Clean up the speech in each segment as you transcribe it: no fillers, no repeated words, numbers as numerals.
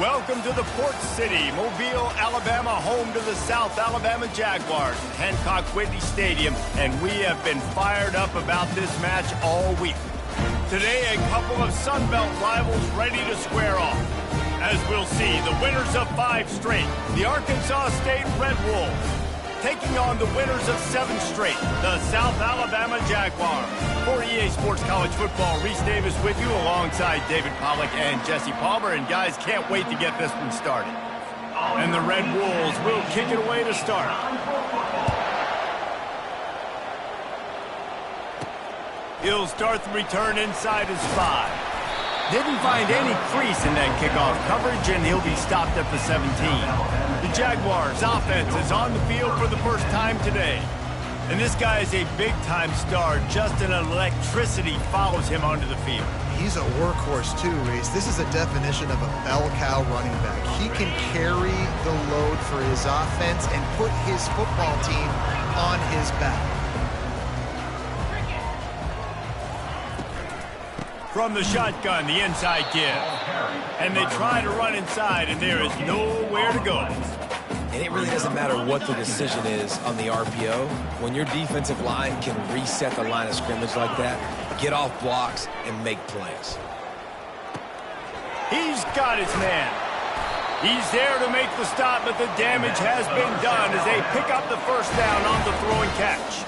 Welcome to the Port City, Mobile, Alabama, home to the South Alabama Jaguars, Hancock Whitney Stadium, and we have been fired up about this match all week. Today, a couple of Sun Belt rivals ready to square off. As we'll see, the winners of 5 straight, the Arkansas State RedWolves, taking on the winners of 7 straight, the South Alabama Jaguars. For EA Sports College Football, Reese Davis with you alongside David Pollack and Jesse Palmer. And guys, can't wait to get this one started. And the RedWolves will kick it away to start. He'll start the return inside his 5. Didn't find any crease in that kickoff coverage, and he'll be stopped at the 17. The Jaguars' offense is on the field for the first time today. And this guy is a big-time star. Just an electricity follows him onto the field. He's a workhorse too, Reese. This is a definition of a bell cow running back. He can carry the load for his offense and put his football team on his back. From the shotgun, the inside give. And they try to run inside, and there is nowhere to go. And it really doesn't matter what the decision is on the RPO. When your defensive line can reset the line of scrimmage like that, get off blocks and make plays. He's got his man. He's there to make the stop, but the damage has been done as they pick up the first down on the throw and catch.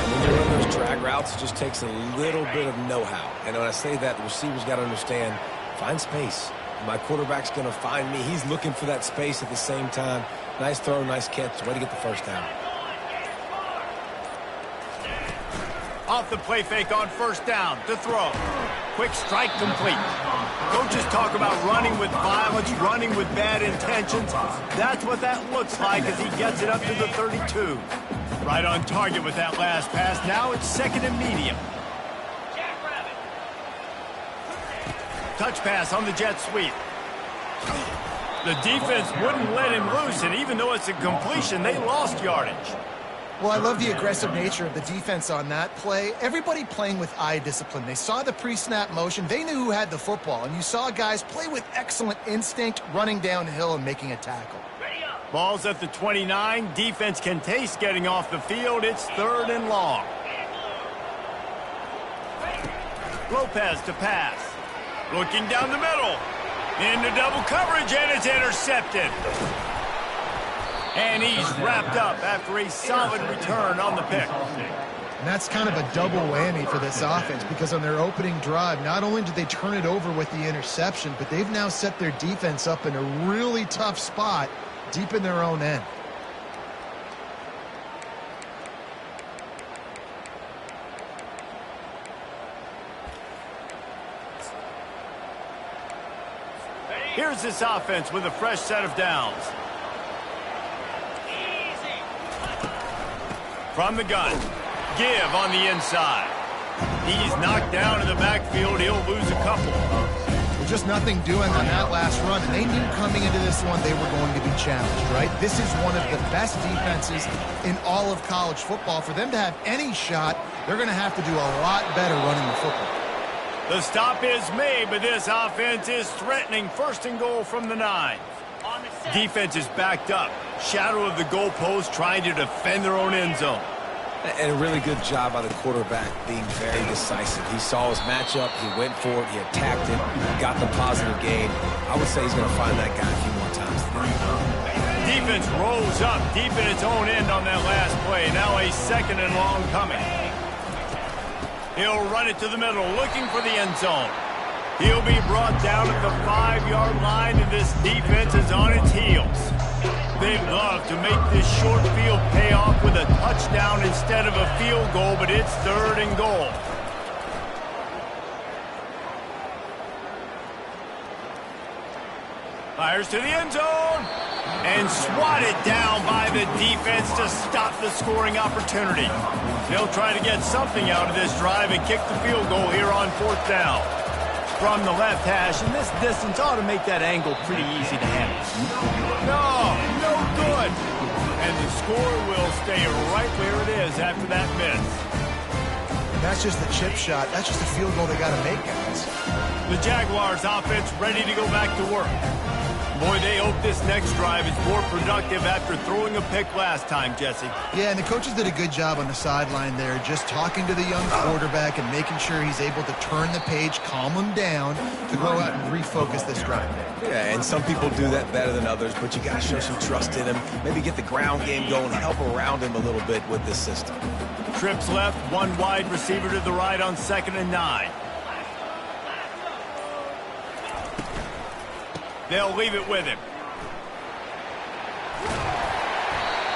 And when you run those drag routes, it just takes a little bit of know-how. And when I say that, the receiver's got to understand, find space. My quarterback's going to find me. He's looking for that space at the same time. Nice throw, nice catch. Way to get the first down. Off the play fake on first down to throw. Quick strike complete. Coaches talk about running with violence, running with bad intentions. That's what that looks like as he gets it up to the 32. Right on target with that last pass. Now it's second and medium. Touch pass on the jet sweep. The defense wouldn't let him loose, and even though it's a completion, they lost yardage. Well, I love the aggressive nature of the defense on that play. Everybody playing with eye discipline. They saw the pre-snap motion. They knew who had the football, and you saw guys play with excellent instinct, running downhill and making a tackle. Ball's at the 29. Defense can taste getting off the field. It's 3rd and long. Lopez to pass. Looking down the middle. Into double coverage, and it's intercepted. And he's wrapped up after a solid return on the pick. And that's kind of a double whammy for this offense, because on their opening drive, not only did they turn it over with the interception, but they've now set their defense up in a really tough spot deep in their own end. Here's this offense with a fresh set of downs. From the gun, give on the inside. He's knocked down in the backfield. He'll lose a couple. Well, just nothing doing on that last run, and they knew coming into this one they were going to be challenged, right? This is one of the best defenses in all of college football. For them to have any shot, they're going to have to do a lot better running the football. The stop is made, but this offense is threatening. 1st and goal from the 9. Defense is backed up. Shadow of the goalpost, trying to defend their own end zone. And a really good job by the quarterback being very decisive. He saw his matchup, he went for it, he attacked it, got the positive gain. I would say he's going to find that guy a few more times today. Defense rolls up deep in its own end on that last play. Now a 2nd and long coming. He'll run it to the middle, looking for the end zone. He'll be brought down at the 5-yard line, and this defense is on its heels. They'd love to make this short field pay off with a touchdown instead of a field goal, but it's 3rd and goal. Fires to the end zone. And swatted down by the defense to stop the scoring opportunity. They'll try to get something out of this drive and kick the field goal here on 4th down. From the left hash, and this distance ought to make that angle pretty easy to handle. No good. And the score will stay right where it is after that miss. that's just the chip shot. That's just a field goal they got to make, guys. The Jaguars offense ready to go back to work. Boy, they hope this next drive is more productive after throwing a pick last time, Jesse. Yeah, and the coaches did a good job on the sideline there, just talking to the young quarterback and making sure he's able to turn the page, calm him down, to go out and refocus this drive. Yeah, and some people do that better than others, but you got to show some trust in him. Maybe get the ground game going, help around him a little bit with this system. Trips left, one wide receiver to the right on 2nd and 9. They'll leave it with him.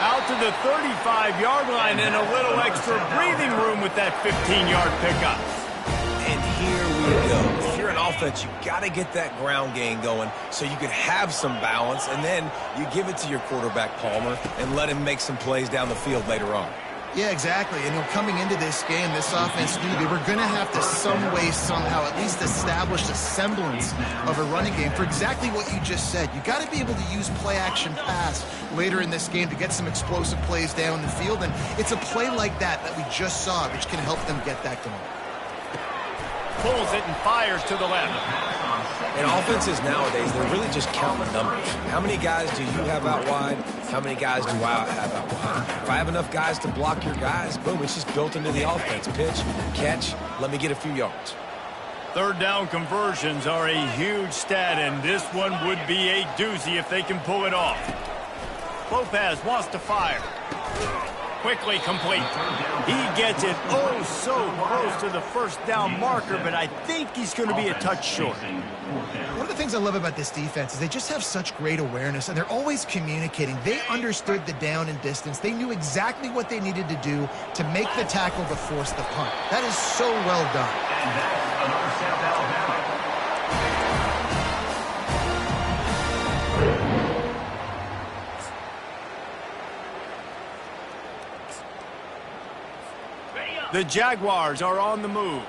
Out to the 35-yard line and a little extra breathing room with that 15-yard pickup. And here we go. If you're an offense, you got to get that ground game going so you can have some balance, and then you give it to your quarterback, Palmer, and let him make some plays down the field later on. Yeah, exactly. And coming into this game, this offense knew they were going to have to some way, somehow, at least establish a semblance of a running game for exactly what you just said. You got to be able to use play-action pass later in this game to get some explosive plays down the field. And it's a play like that we just saw, which can help them get that going. Pulls it and fires to the left. In offenses nowadays, they're really just counting numbers. How many guys do you have out wide? How many guys do I have out wide? If I have enough guys to block your guys, boom, it's just built into the offense. Pitch, catch, let me get a few yards. 3rd down conversions are a huge stat, and this one would be a doozy if they can pull it off. Lopez wants to fire. Quickly complete. He gets it so close to the 1st down marker, but I think he's going to be a touch short. One of the things I love about this defense is they just have such great awareness, and they're always communicating. They understood the down and distance. They knew exactly what they needed to do to make the tackle to force the punt. That is so well done. And that's another South Alabama. The Jaguars are on the move.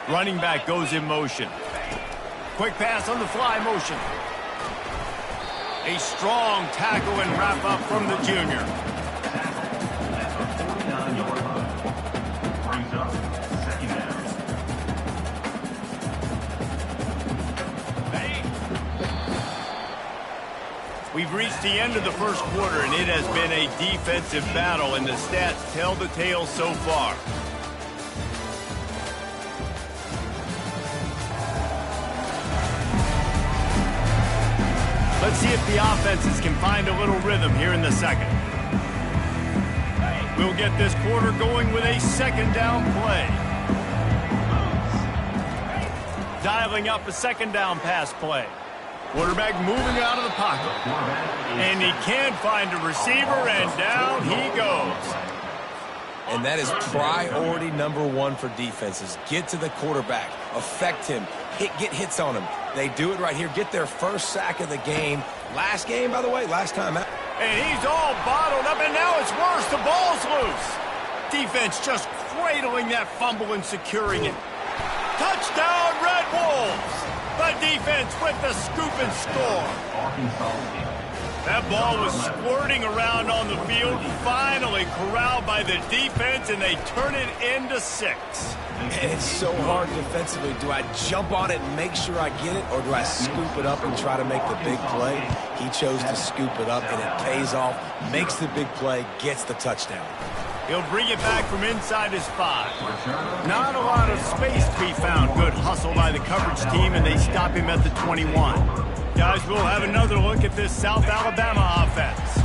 Running back goes in motion. Quick pass on the fly motion. A strong tackle and wrap up from the junior. Brings up 2nd down. We've reached the end of the 1st quarter, and it has been a defensive battle, and the stats tell the tale so far. Let's see if the offenses can find a little rhythm here in the 2nd. We'll get this quarter going with a 2nd down play. Dialing up a 2nd down pass play. Quarterback moving out of the pocket. And he can't find a receiver, and down he goes. And that is priority number 1 for defenses. Get to the quarterback. Affect him. Get hits on him. They do it right here. Get their 1st sack of the game. Last game, by the way, last time out. And he's all bottled up, and now it's worse. The ball's loose. Defense just cradling that fumble and securing it. Touchdown, RedWolves. The defense with the scoop and score. That ball was squirting around on the field, finally corralled by the defense, and they turn it into 6. And it's so hard defensively. Do I jump on it and make sure I get it, or do I scoop it up and try to make the big play? He chose to scoop it up, and it pays off, makes the big play, gets the touchdown. He'll bring it back from inside his 5. Not a lot of space to be found. Good hustle by the coverage team, and they stop him at the 21. Guys, we'll have another look at this South Alabama offense.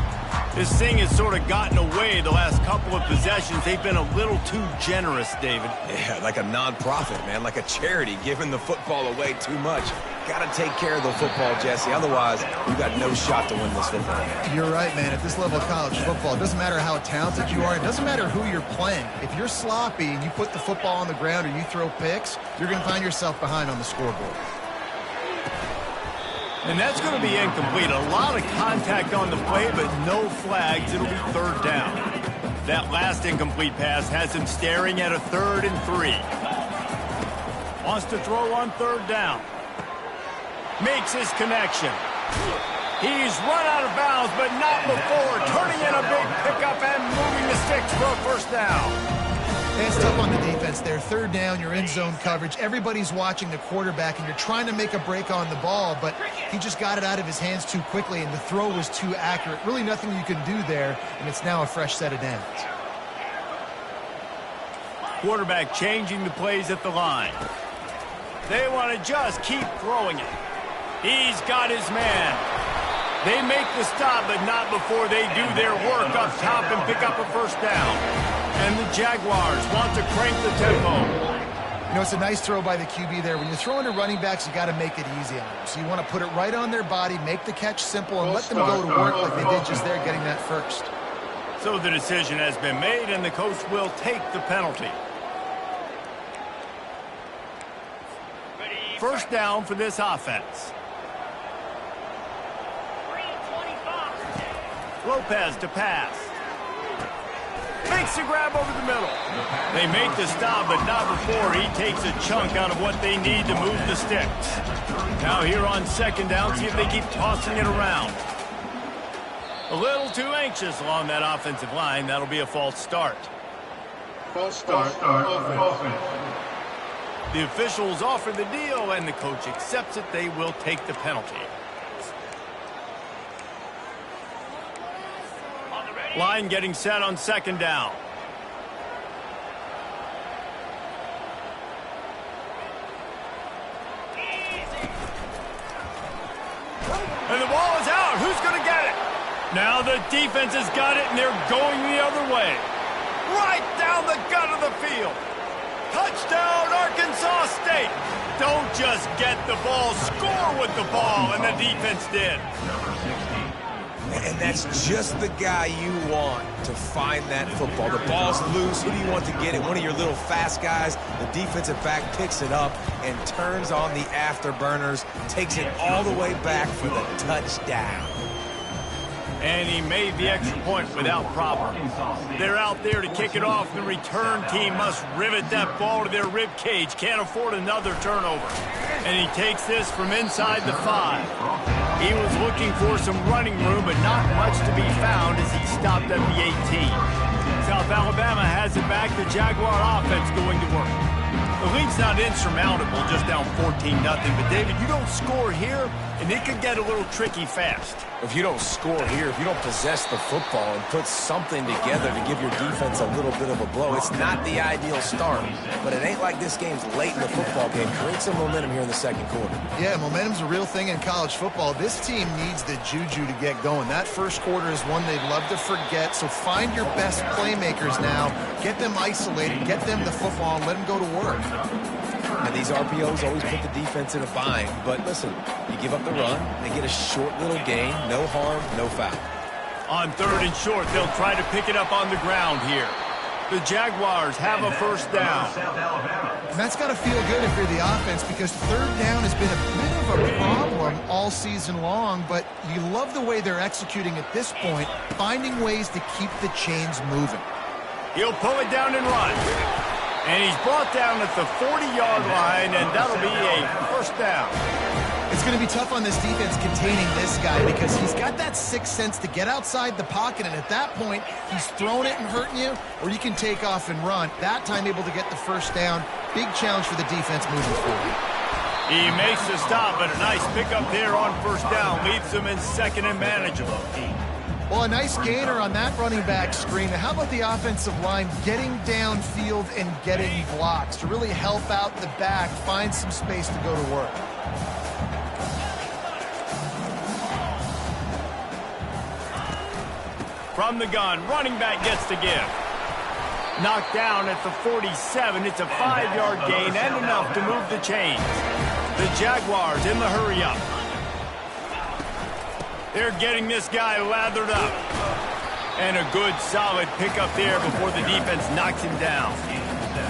This thing has sort of gotten away the last couple of possessions. They've been a little too generous, David. Yeah, like a non-profit, man, like a charity, giving the football away too much. Got to take care of the football, Jesse. Otherwise, you got no shot to win this football game. You're right, man. At this level of college football, it doesn't matter how talented you are. It doesn't matter who you're playing. If you're sloppy and you put the football on the ground or you throw picks, you're going to find yourself behind on the scoreboard. And that's going to be incomplete. A lot of contact on the play, but no flags. It'll be 3rd down. That last incomplete pass has him staring at a 3rd and 3. Wants to throw on 3rd down. Makes his connection. He's run out of bounds, but not before turning bringing a big pickup and moving the sticks for a first down. It's tough on the defense there. Third down, you're in zone coverage. Everybody's watching the quarterback, and you're trying to make a break on the ball, but he just got it out of his hands too quickly, and the throw was too accurate. Really nothing you can do there, and it's now a fresh set of downs. Quarterback changing the plays at the line. They want to just keep throwing it. He's got his man. They make the stop, but not before they do their work up top and pick up a first down. And the Jaguars want to crank the tempo. You know, it's a nice throw by the QB there. When you're throwing to running backs, you got to make it easy on them. So you want to put it right on their body, make the catch simple, and let them go to work like they did just there getting that first. So the decision has been made, and the coach will take the penalty. First down for this offense. Lopez to pass. Makes the grab over the middle. They make the stop, but not before he takes a chunk out of what they need to move the sticks. Now here on second down, see if they keep tossing it around. A little too anxious along that offensive line. That'll be a false start. False start. Offense. The officials offer the deal, and the coach accepts it. They will take the penalty. Line getting set on second down. And the ball is out. Who's going to get it? Now the defense has got it, and they're going the other way. Right down the gut of the field. Touchdown, Arkansas State. Don't just get the ball, score with the ball, and the defense did. And that's just the guy you want to find that football. The ball's loose. Who do you want to get it? One of your little fast guys. The defensive back picks it up and turns on the afterburners, takes it all the way back for the touchdown. And he made the extra point without problem. They're out there to kick it off. The return team must rivet that ball to their rib cage. Can't afford another turnover. And he takes this from inside the 5. He was looking for some running room, but not much to be found as he stopped at the 18. South Alabama has it back. The Jaguar offense going to work. The lead's not insurmountable, just down 14-0. But, David, you don't score here, and it could get a little tricky fast. If you don't score here, if you don't possess the football and put something together to give your defense a little bit of a blow, it's not the ideal start. But it ain't like this game's late in the football game. Create some momentum here in the second quarter. Yeah, momentum's a real thing in college football. This team needs the juju to get going. That first quarter is one they'd love to forget. So find your best playmakers now. Get them isolated. Get them the football and let them go to work. And these RPOs always put the defense in a bind. But listen, you give up the run, they get a short little gain, no harm, no foul. On third and short, they'll try to pick it up on the ground here. The Jaguars have a first down. And that's got to feel good if you're the offense, because third down has been a bit of a problem all season long, but you love the way they're executing at this point, finding ways to keep the chains moving. He'll pull it down and run. And he's brought down at the 40-yard line, and that'll be a first down. It's going to be tough on this defense containing this guy because he's got that sixth sense to get outside the pocket, and at that point, he's throwing it and hurting you, or you can take off and run. That time able to get the first down. Big challenge for the defense moving forward. He makes the stop, but a nice pickup there on first down. Leaves them in second and manageable. Well, a nice gainer on that running back screen. How about the offensive line getting downfield and getting blocks to really help out the back, find some space to go to work? From the gun, running back gets to give. Knocked down at the 47. It's a 5-yard gain and enough to move the chains. The Jaguars in the hurry-up. They're getting this guy lathered up. And a good, solid pickup there before the defense knocks him down.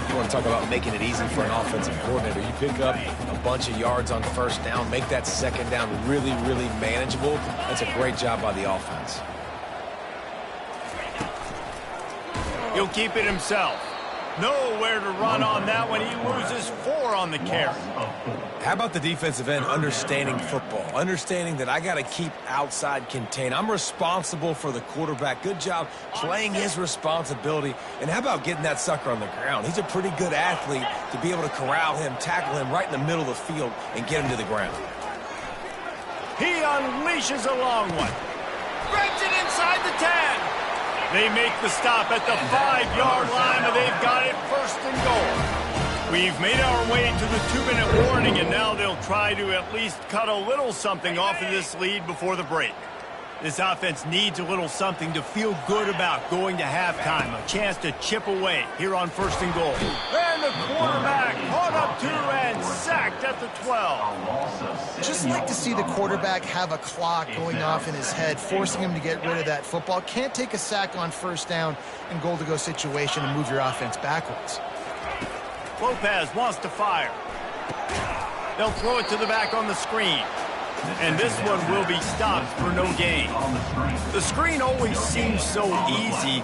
You want to talk about making it easy for an offensive coordinator. You pick up a bunch of yards on first down, make that second down really, really manageable. That's a great job by the offense. He'll keep it himself. Nowhere to run on that one. He loses 4 on the carry. How about the defensive end understanding football? Understanding that I got to keep outside contain. I'm responsible for the quarterback. Good job playing his responsibility. And how about getting that sucker on the ground? He's a pretty good athlete to be able to corral him, tackle him right in the middle of the field, and get him to the ground. He unleashes a long one. Grabs it inside the 10. They make the stop at the 5-yard line, and they've got it 1st and goal. We've made our way to the 2-minute warning, and now they'll try to at least cut a little something off of this lead before the break. This offense needs a little something to feel good about going to halftime. A chance to chip away here on 1st and goal. And the quarterback caught up to and sacked at the 12. Just like to see the quarterback have a clock going off in his head, forcing him to get rid of that football. Can't take a sack on 1st down and goal-to-go situation and move your offense backwards. Lopez wants to fire. They'll throw it to the back on the screen. And this one will be stopped for no gain. The screen always seems so easy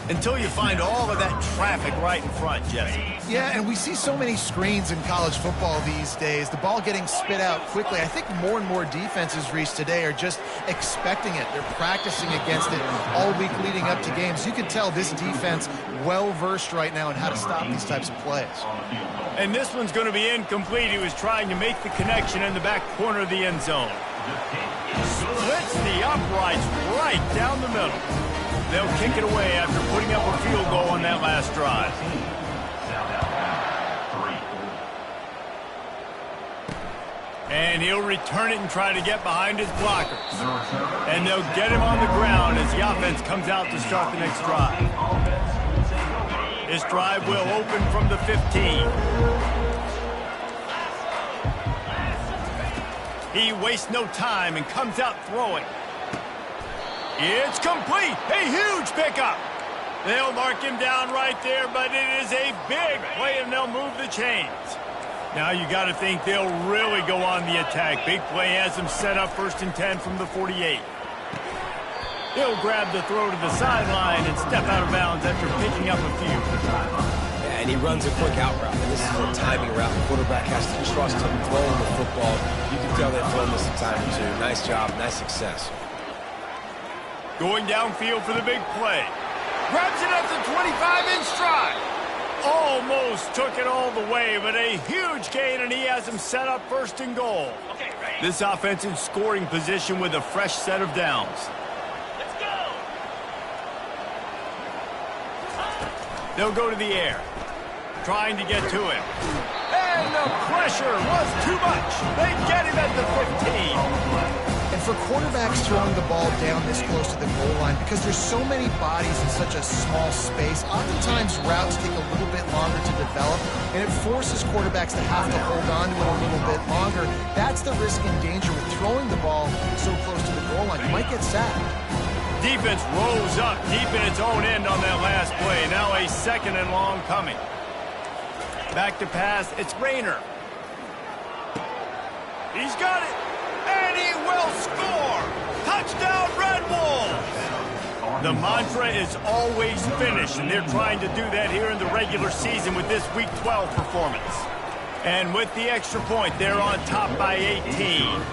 until you find all of that traffic right in front, Jesse. Yeah, and we see so many screens in college football these days. The ball getting spit out quickly. I think more and more defenses, Reese, today are just expecting it. They're practicing against it all week leading up to games. You can tell this defense well-versed right now in how to stop these types of plays. And this one's going to be incomplete. He was trying to make the connection in the back corner of the end zone. Splits the uprights right down the middle. They'll kick it away after putting up a field goal on that last drive. And he'll return it and try to get behind his blockers. And they'll get him on the ground as the offense comes out to start the next drive. This drive will open from the 15. He wastes no time and comes out throwing. It's complete. A huge pickup. They'll mark him down right there, but it is a big play, and they'll move the chains. Now you got to think they'll really go on the attack. Big play has them set up 1st and 10 from the 48. He'll grab the throw to the sideline and step out of bounds after picking up a few. And he runs a quick out route. And this is a timing route. The quarterback has to trust him throwing the football. You can tell they've thrown this a time or two. Nice job, nice success. Going downfield for the big play. Grabs it at the 25 in stride. Almost took it all the way, but a huge gain, and he has him set up 1st and goal. This offense in scoring position with a fresh set of downs. They'll go to the air, trying to get to him. And the pressure was too much. They get him at the 15. And for quarterbacks throwing the ball down this close to the goal line, because there's so many bodies in such a small space, oftentimes routes take a little bit longer to develop, and it forces quarterbacks to have to hold on to it a little bit longer. That's the risk and danger with throwing the ball so close to the goal line. You might get sacked. Defense rose up deep in its own end on that last play. Now a 2nd and long coming. Back to pass. It's Rayner. He's got it. And he will score. Touchdown, Red Wolves. The mantra is always finish, and they're trying to do that here in the regular season with this Week 12 performance. And with the extra point, they're on top by 18.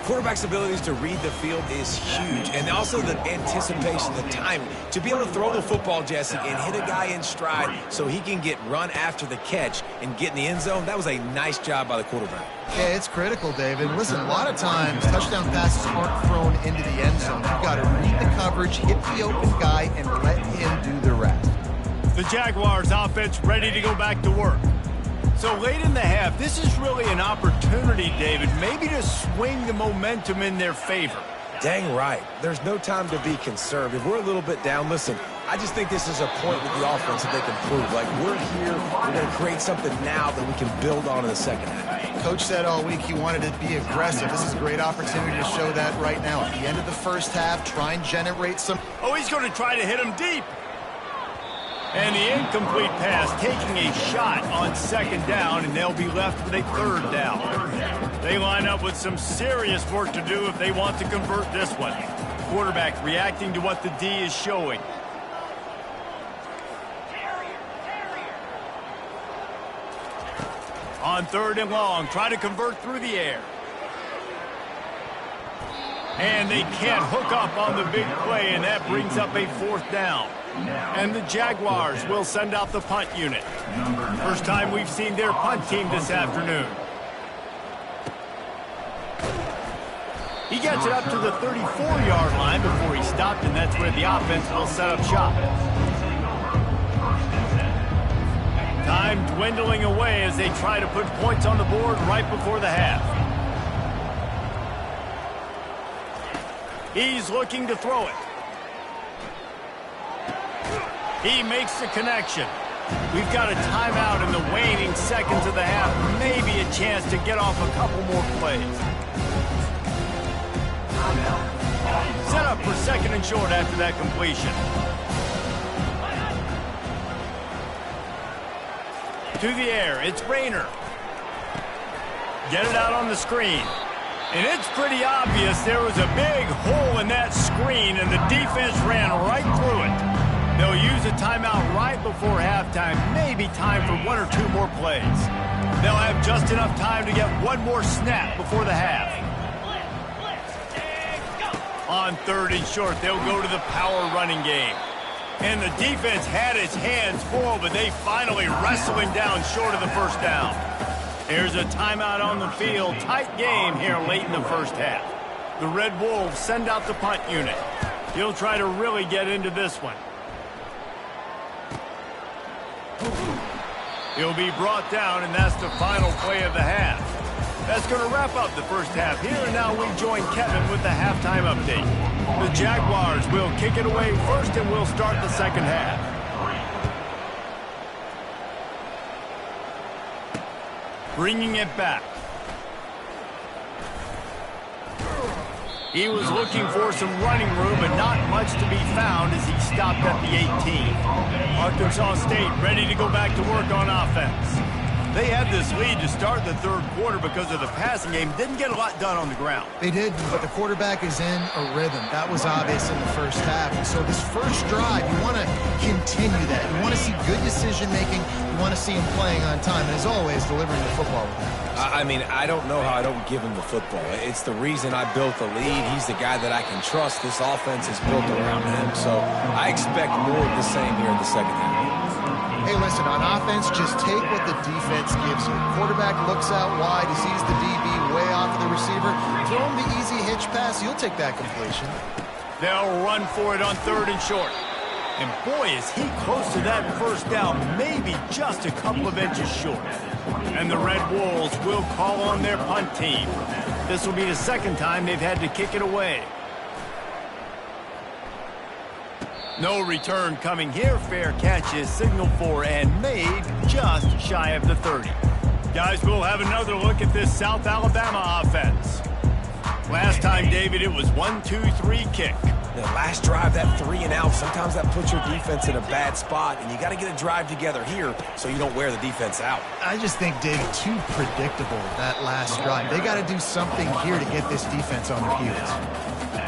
Quarterback's abilities to read the field is huge, and also the anticipation, the timing. To be able to throw the football, Jesse, and hit a guy in stride so he can get run after the catch and get in the end zone, that was a nice job by the quarterback. Yeah, it's critical, David. Listen, a lot of times touchdown passes aren't thrown into the end zone. You've got to read the coverage, hit the open guy, and let him do the rest. The Jaguars offense ready to go back to work. So late in the half, this is really an opportunity, David, maybe to swing the momentum in their favor. Dang right. There's no time to be concerned. If we're a little bit down, listen, I just think this is a point with the offense that they can prove. Like, we're here, we're going to create something now that we can build on in the second half. Coach said all week he wanted to be aggressive. This is a great opportunity to show that right now. At the end of the first half, try and generate some... Oh, he's going to try to hit him deep. And the incomplete pass taking a shot on 2nd down, and they'll be left with a 3rd down. They line up with some serious work to do if they want to convert this one. Quarterback reacting to what the D is showing. On 3rd and long, try to convert through the air. And they can't hook up on the big play, and that brings up a 4th down. And the Jaguars will send out the punt unit. First time we've seen their punt team this afternoon. He gets it up to the 34-yard line before he stopped, and that's where the offense will set up shop. Time dwindling away as they try to put points on the board right before the half. He's looking to throw it. He makes the connection. We've got a timeout in the waning seconds of the half. Maybe a chance to get off a couple more plays. Set up for 2nd and short after that completion. To the air, it's Rayner. Get it out on the screen. And it's pretty obvious there was a big hole in that screen, and the defense ran right through it. They'll use a timeout right before halftime, maybe time for 1 or 2 more plays. They'll have just enough time to get 1 more snap before the half. On 3rd and short, they'll go to the power running game. And the defense had its hands full, but they finally wrestle him down short of the 1st down. Here's a timeout on the field. Tight game here late in the 1st half. The RedWolves send out the punt unit. He'll try to really get into this one. He'll be brought down, and that's the final play of the half. That's going to wrap up the 1st half here, and now we join Kevin with the halftime update. The Jaguars will kick it away first, and we'll start the 2nd half. Bringing it back. He was looking for some running room, but not much to be found as he stopped at the 18. Arkansas State ready to go back to work on offense. They had this lead to start the 3rd quarter because of the passing game. Didn't get a lot done on the ground. They did, but the quarterback is in a rhythm. That was obvious in the 1st half. And so this 1st drive, you want to continue that. You want to see good decision-making. You want to see him playing on time. And as always, delivering the football with that. I mean, I don't know how I don't give him the football. It's the reason I built the lead. He's the guy that I can trust. This offense is built around him. So I expect more of the same here in the 2nd half. Hey, listen, on offense, just take what the defense gives you. Quarterback looks out wide. He sees the DB way off of the receiver. Throw him the easy hitch pass. You'll take that completion. They'll run for it on 3rd and short. And boy, is he close to that 1st down, maybe just a couple of inches short. And the RedWolves will call on their punt team. This will be the 2nd time they've had to kick it away. No return coming here. Fair catch is signaled for and made just shy of the 30. Guys, we'll have another look at this South Alabama offense. Last time, David, it was 1-2-3 kick. The last drive, that 3 and out, sometimes that puts your defense in a bad spot, and you got to get a drive together here so you don't wear the defense out. I just think, David, too predictable, that last drive. They got to do something here to get this defense on their heels.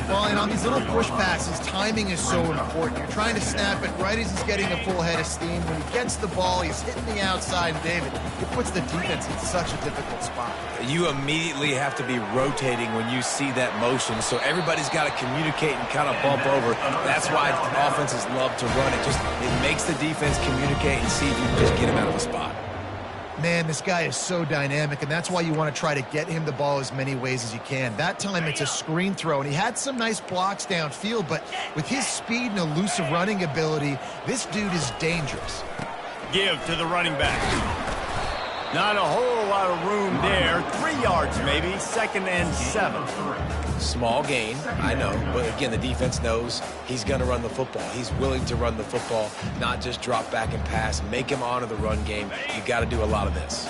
Well, and on these little push passes, timing is so important. You're trying to snap it right as he's getting a full head of steam. When he gets the ball, he's hitting the outside, and David, it puts the defense in such a difficult spot. You immediately have to be rotating when you see that motion, so everybody's got to communicate and kind of bump over. That's why offenses love to run it. It makes the defense communicate and see if you can just get him out of a spot. Man, this guy is so dynamic, and that's why you want to try to get him the ball as many ways as you can. That time, it's a screen throw, and he had some nice blocks downfield, but with his speed and elusive running ability, this dude is dangerous. Give to the running back. Not a whole lot of room there. 3 yards maybe, 2nd and 7. Small gain, I know, but again, the defense knows he's going to run the football. He's willing to run the football, not just drop back and pass, make him honor the run game. You got to do a lot of this.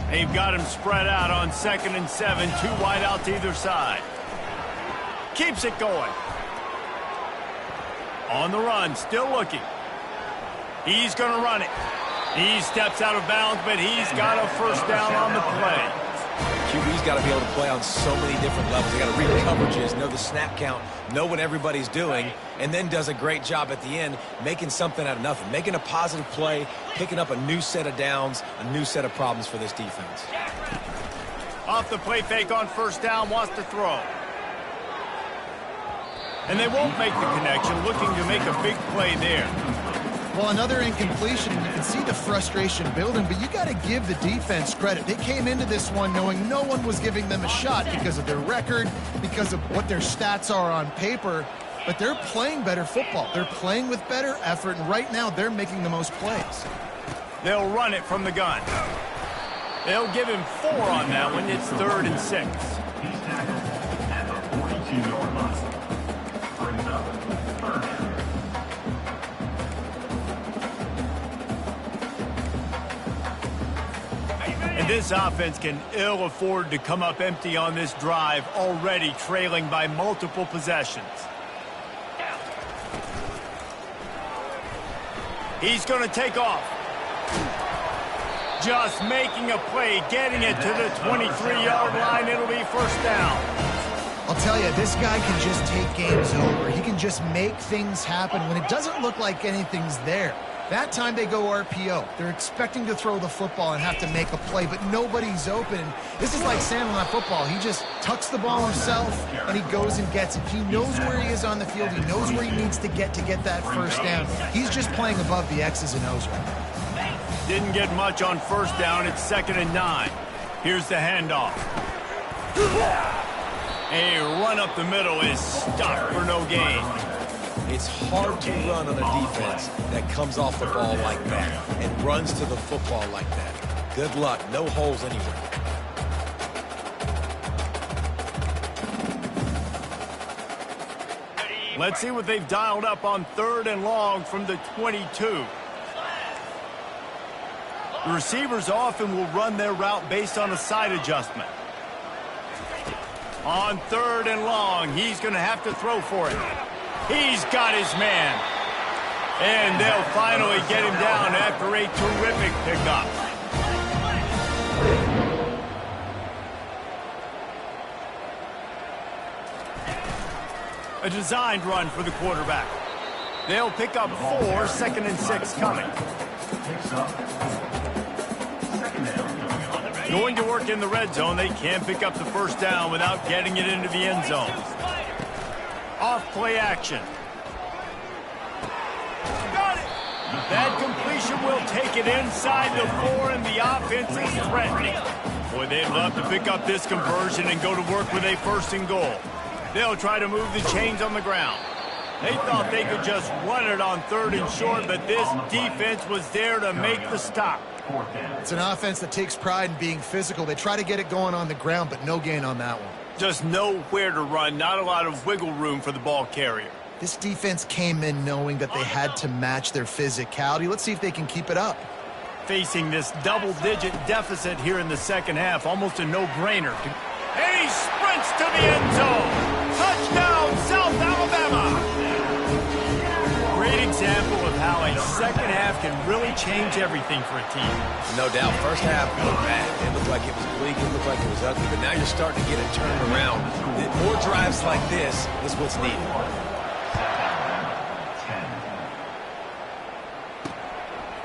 They've got him spread out on 2nd and 7, 2 wide out to either side. Keeps it going. On the run, still looking. He's going to run it. He steps out of bounds, but he's got a 1st down on the play. QB's got to be able to play on so many different levels. They got to read coverages, know the snap count, know what everybody's doing, and then does a great job at the end making something out of nothing, making a positive play, picking up a new set of downs, a new set of problems for this defense. Off the play fake on first down, wants to throw. And they won't make the connection, looking to make a big play there. Well, another incompletion, and you can see the frustration building, but you got to give the defense credit. They came into this one knowing no one was giving them a shot because of their record, because of what their stats are on paper, but they're playing better football. They're playing with better effort, and right now they're making the most plays. They'll run it from the gun. They'll give him 4 on that one. It's 3rd and 6. He's tackled at the 42-yard line. Brings up third down. And this offense can ill afford to come up empty on this drive, already trailing by multiple possessions. He's going to take off. Just making a play, getting it to the 23-yard line. It'll be first down. I'll tell you, this guy can just take games over. He can just make things happen when it doesn't look like anything's there. That time they go RPO. They're expecting to throw the football and have to make a play, but nobody's open. This is like Sandlot football. He just tucks the ball himself, and he goes and gets it. He knows where he is on the field. He knows where he needs to get that first down. He's just playing above the X's and O's right now. Didn't get much on first down. It's 2nd and 9. Here's the handoff. A run up the middle is stopped for no gain. It's hard to run on a defense that comes off the ball like that and runs to the football like that. Good luck. No holes anywhere. Let's see what they've dialed up on 3rd and long from the 22. The receivers often will run their route based on a side adjustment. On 3rd and long, he's going to have to throw for it. He's got his man. And they'll finally get him down after a terrific pickup. A designed run for the quarterback. They'll pick up 4, 2nd and 6 coming. Going to work in the red zone. They can't pick up the first down without getting it into the end zone. Off play action. Got it. That completion will take it inside the 4, and the offense is threatening. Boy, they'd love to pick up this conversion and go to work with a 1st and goal. They'll try to move the chains on the ground. They thought they could just run it on 3rd and short, but this defense was there to make the stop. It's an offense that takes pride in being physical. They try to get it going on the ground, but no gain on that one. Just nowhere to run, not a lot of wiggle room for the ball carrier. This defense came in knowing that they had to match their physicality. Let's see if they can keep it up. Facing this double-digit deficit here in the second half, almost a no-brainer. And he sprints to the end zone. Touchdown, South Alabama. Great example of how a second half can really change everything for a team. No doubt. First half looked bad. It looked like it was bleak. It looked like it was ugly. But now you're starting to get it turned around. More drives like this is what's needed.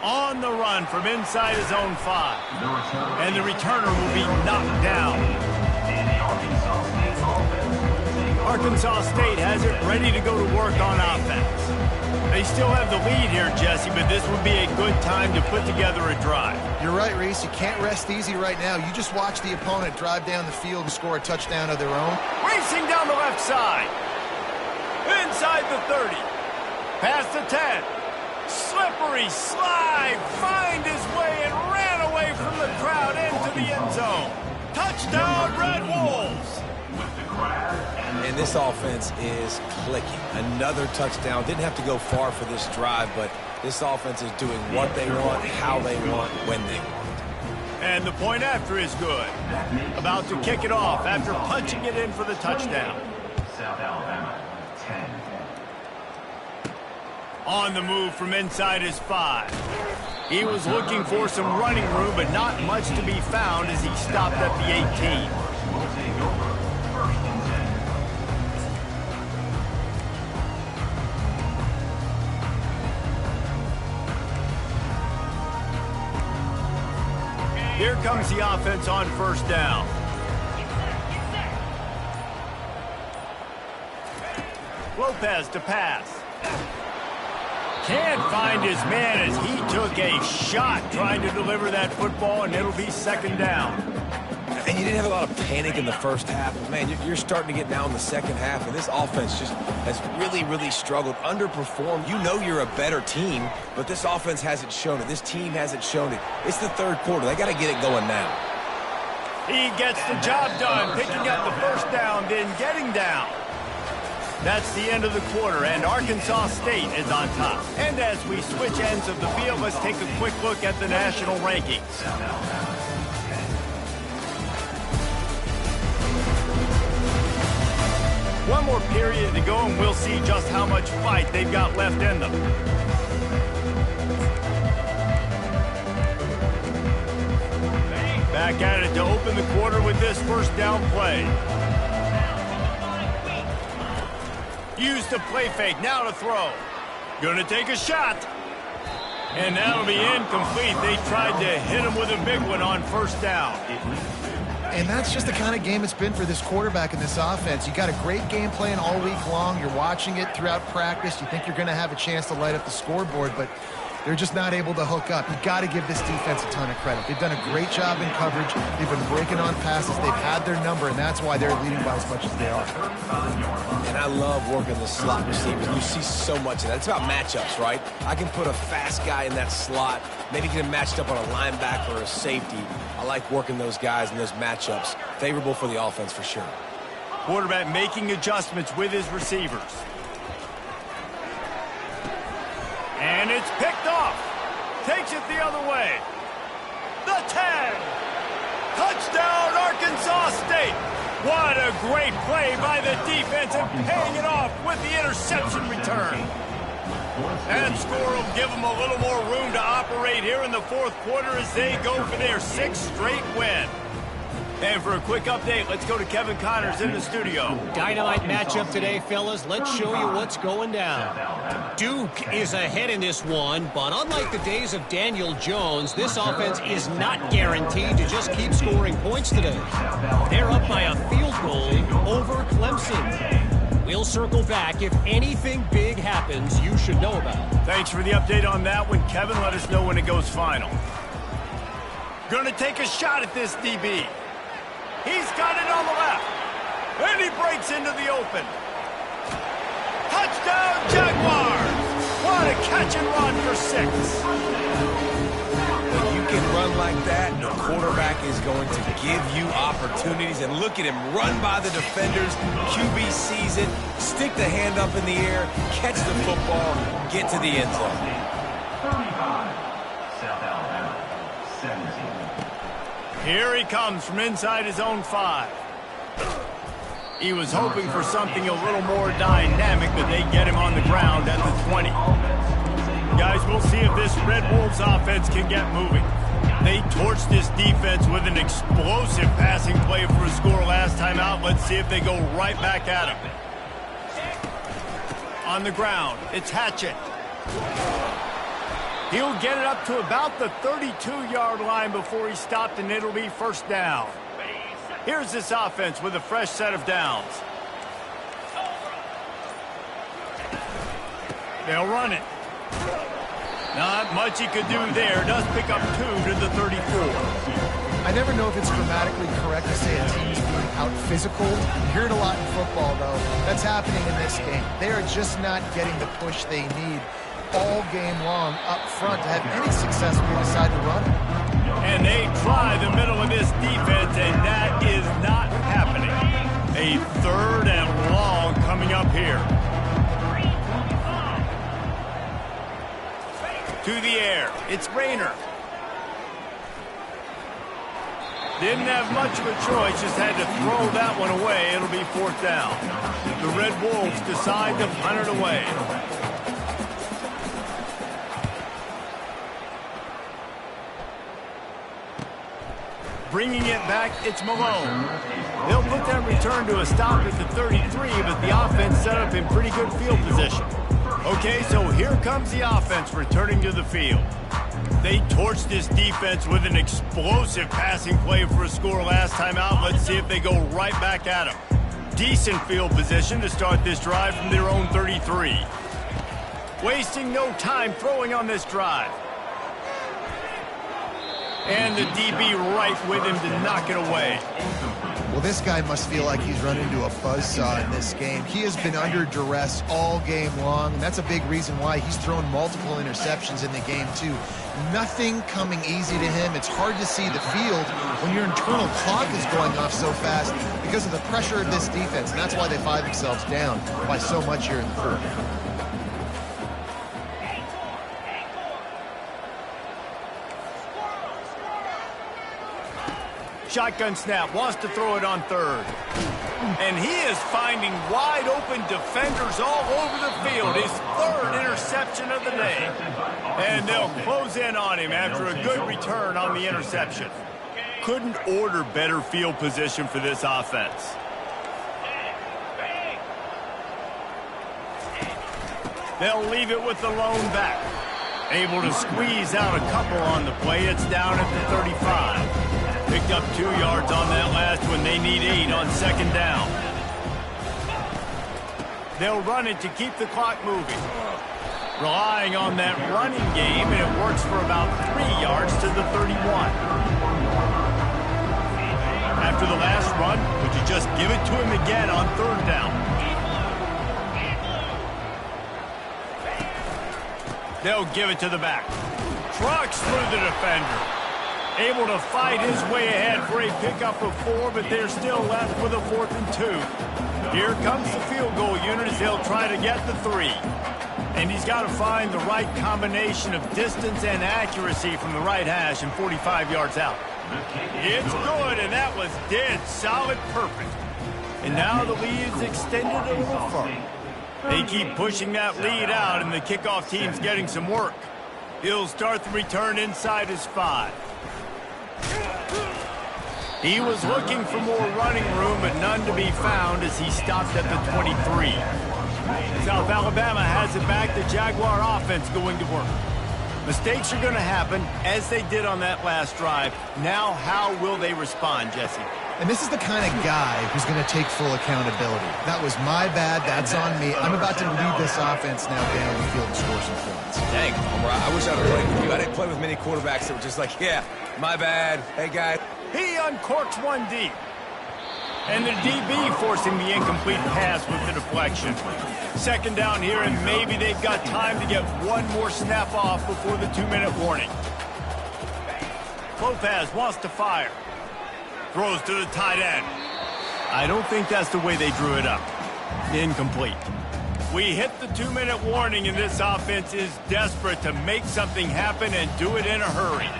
On the run from inside his own 5. And the returner will be knocked down. Arkansas State has it ready to go to work on offense. They still have the lead here, Jesse, but this would be a good time to put together a drive. You're right, Reese. You can't rest easy right now. You just watch the opponent drive down the field and score a touchdown of their own. Racing down the left side. Inside the 30. Past the 10. Slippery slide. Find his way and ran away from the crowd into the end zone. Touchdown, RedWolves. And this offense is clicking. Another touchdown. Didn't have to go far for this drive, but this offense is doing what they want, how they want, when they want. And the point after is good. About to kick it off after punching it in for the touchdown. South Alabama, 10. On the move from inside his 5. He was looking for some running room, but not much to be found as he stopped at the 18. Here comes the offense on first down. Lopez to pass. Can't find his man as he took a shot trying to deliver that football, and it'll be second down. And you didn't have a lot of panic in the first half. But man, you're starting to get down in the second half, and this offense just has really struggled, underperformed. You know you're a better team, but this offense hasn't shown it. This team hasn't shown it. It's the third quarter. They got to get it going now. He gets the job done, picking up the first down, then getting down. That's the end of the quarter, and Arkansas State is on top. And as we switch ends of the field, let's take a quick look at the national rankings. One more period to go, and we'll see just how much fight they've got left in them. Back at it to open the quarter with this first down play. Use the play fake, now to throw. Gonna take a shot. And that'll be incomplete. They tried to hit him with a big one on first down. And that's just the kind of game it's been for this quarterback in this offense. You got a great game plan all week long. You're watching it throughout practice. You think you're going to have a chance to light up the scoreboard, but they're just not able to hook up. You got to give this defense a ton of credit. They've done a great job in coverage. They've been breaking on passes. They've had their number, and that's why they're leading by as much as they are. And I love working the slot receivers. You see so much of that. It's about matchups, right? I can put a fast guy in that slot, maybe get him matched up on a linebacker or a safety. I like working those guys in those matchups. Favorable for the offense for sure. Quarterback making adjustments with his receivers. And it's picked off. Takes it the other way. The 10. Touchdown, Arkansas State. What a great play by the defense and paying it off with the interception return. And score will give them a little more room to operate here in the fourth quarter as they go for their 6th straight win. And for a quick update, let's go to Kevin Connors in the studio. Dynamite matchup today, fellas. Let's show you what's going down. Duke is ahead in this one, but unlike the days of Daniel Jones, this offense is not guaranteed to just keep scoring points today. They're up by a field goal over Clemson. We'll circle back. If anything big happens, you should know about it. Thanks for the update on that one, Kevin. Let us know when it goes final. Gonna take a shot at this DB. He's got it on the left. And he breaks into the open. Touchdown, Jaguars! What a catch and run for 6. When you can run like that, the quarterback is going to give you opportunities. And look at him run by the defenders. QB sees it, stick the hand up in the air, catch the football, get to the end zone. 35, South Alabama, 17. Here he comes from inside his own 5. He was hoping for something a little more dynamic, but they get him on the ground at the 20. Guys, we'll see if this Red Wolves offense can get moving. They torched this defense with an explosive passing play for a score last time out. Let's see if they go right back at him. On the ground, it's Hatchett. He'll get it up to about the 32-yard line before he stopped, and it'll be first down. Here's this offense with a fresh set of downs. They'll run it. Not much he could do there. Does pick up 2 to the 34. I never know if it's grammatically correct to say a team's being out-physical. You hear it a lot in football, though. That's happening in this game. They are just not getting the push they need all game long up front to have any success when they decide to run. And they try the middle of this defense, and that is not happening. A 3rd and long coming up here. To the air, it's Rayner. Didn't have much of a choice, just had to throw that one away. It'll be 4th down. The Red Wolves decide to punt it away. Bringing it back, it's Malone. They'll put that return to a stop at the 33, but the offense set up in pretty good field position. Okay, so here comes the offense returning to the field. They torched this defense with an explosive passing play for a score last time out. Let's see if they go right back at them. Decent field position to start this drive from their own 33. Wasting no time throwing on this drive. And the DB right with him to knock it away. Well, this guy must feel like he's run into a buzzsaw in this game. He has been under duress all game long, and that's a big reason why he's thrown multiple interceptions in the game, too. Nothing coming easy to him. It's hard to see the field when your internal clock is going off so fast because of the pressure of this defense, and that's why they find themselves down by so much here in the fourth. Shotgun snap, wants to throw it on third. And he is finding wide open defenders all over the field. His third interception of the day. And they'll close in on him after a good return on the interception. Couldn't order better field position for this offense. They'll leave it with the lone back. Able to squeeze out a couple on the play. It's down at the 35. Picked up 2 yards on that last one. They need 8 on second down. They'll run it to keep the clock moving. Relying on that running game, and it works for about 3 yards to the 31. After the last run, would you just give it to him again on third down? They'll give it to the back. Trucks through the defender. Able to fight his way ahead for a pickup of 4, but they're still left with a 4th and 2. Here comes the field goal unit as they'll try to get the 3. And he's got to find the right combination of distance and accuracy from the right hash and 45 yards out. It's good, and that was dead solid perfect. And now the lead's extended a little further. They keep pushing that lead out, and the kickoff team's getting some work. He'll start the return inside his 5. He was looking for more running room, but none to be found as he stopped at the 23. South Alabama has it back. The Jaguar offense going to work. Mistakes are going to happen, as they did on that last drive. Now, how will they respond, Jesse? And this is the kind of guy who's going to take full accountability. That was my bad. That's on me. I'm about to lead this offense now down the field and score some points. Dang, Homer, I wish I'd have played with you. I didn't play with many quarterbacks that were just like, yeah, my bad. Hey, guys. He uncorks one deep. And the DB forcing the incomplete pass with the deflection. Second down here, and maybe they've got time to get one more snap off before the 2-minute warning. Lopez wants to fire. Throws to the tight end. I don't think that's the way they drew it up. Incomplete. We hit the 2-minute warning, and this offense is desperate to make something happen and do it in a hurry.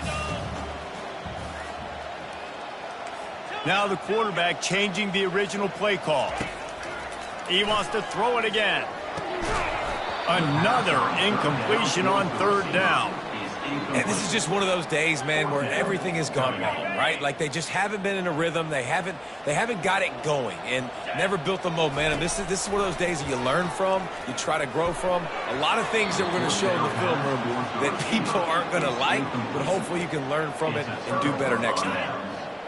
Now the quarterback changing the original play call. He wants to throw it again. Another incompletion on third down. And this is just one of those days, man, where everything has gone wrong, right? Like they just haven't been in a rhythm. They haven't got it going and never built the momentum. This is one of those days that you learn from, you try to grow from. A lot of things that we're going to show in the film room that people aren't going to like, but hopefully you can learn from it and do better next time.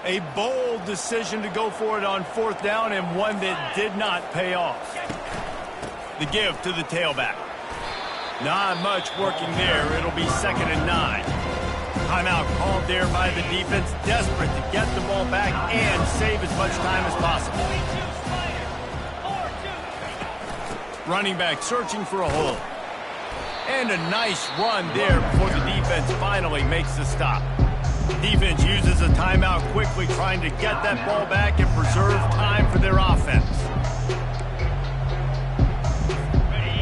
A bold decision to go for it on fourth down, and one that did not pay off. The give to the tailback. Not much working there. It'll be 2nd and 9. Timeout called there by the defense, desperate to get the ball back and save as much time as possible. Running back searching for a hole. And a nice run there before the defense finally makes the stop. Defense uses a timeout quickly, trying to get that ball back and preserve time for their offense.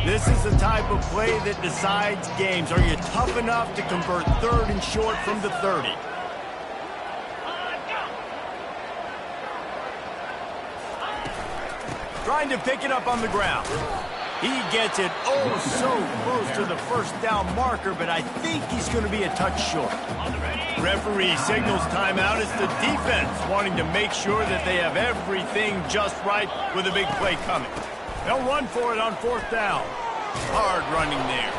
This is the type of play that decides games. Are you tough enough to convert 3rd and short from the 30? Trying to pick it up on the ground. He gets it oh so close to the first down marker, but I think he's going to be a touch short. Referee signals timeout. It's the defense wanting to make sure that they have everything just right with a big play coming. They'll run for it on fourth down. Hard running there.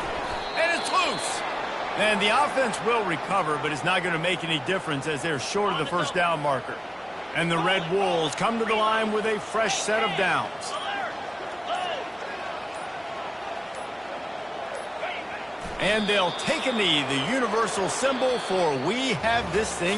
And it's loose. And the offense will recover, but it's not going to make any difference as they're short of the first down marker. And the Red Wolves come to the line with a fresh set of downs. And they'll take a knee, the universal symbol for we have this thing